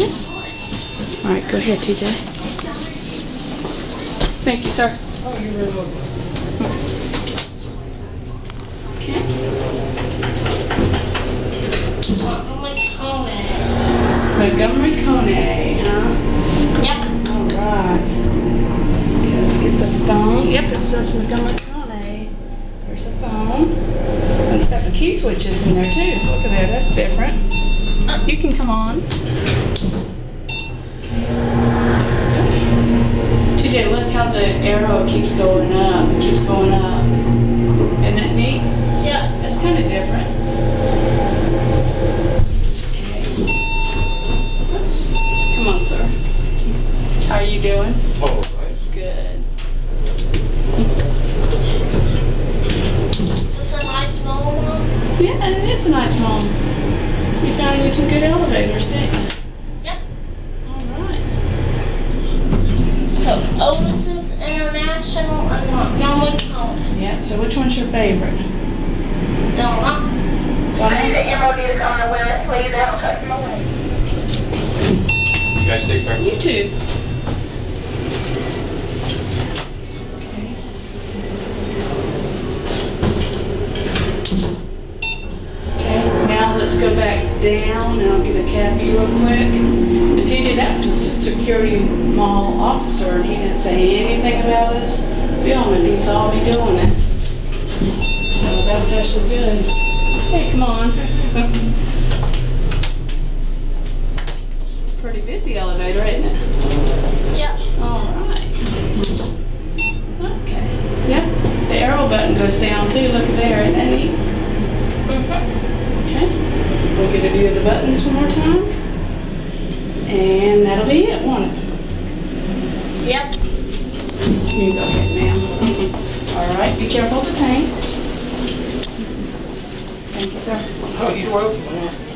All right, go ahead, TJ. Thank you, sir. Oh, you're very welcome. Okay. Montgomery County, huh? Yep. All right. Okay, let's get the phone. Yep, it says Montgomery County. There's the phone. And it's got the key switches in there too. Look at there, that's different. You can come on. TJ, look how the arrow keeps going up. It keeps going up. Isn't that neat? Yeah. That's kind of different. Okay. Oops. Come on, sir. How are you doing? Oh, right. Good. Is this a nice small one? Yeah, it is a nice home. You found you some good elevators, didn't you? Yep. All right. So Otis's International and Montgomery County. Yep. So which one's your favorite? Donna. Donna? You guys take care. You too. Okay. Okay, now let's go back down and I'll get a copy real quick. And TJ, that was a security mall officer and he didn't say anything about us filming. He saw me doing it. So that was actually good. Hey, come on. Pretty busy elevator, isn't it? Yep. All right. Okay. Yep. The arrow button goes down too. Look there. Isn't that neat? Okay. We'll get a view of the buttons one more time. And that'll be it, won't it? Yep. You can go ahead, ma'am. All right. Be careful of the paint. Thank you, sir. Oh, you're welcome.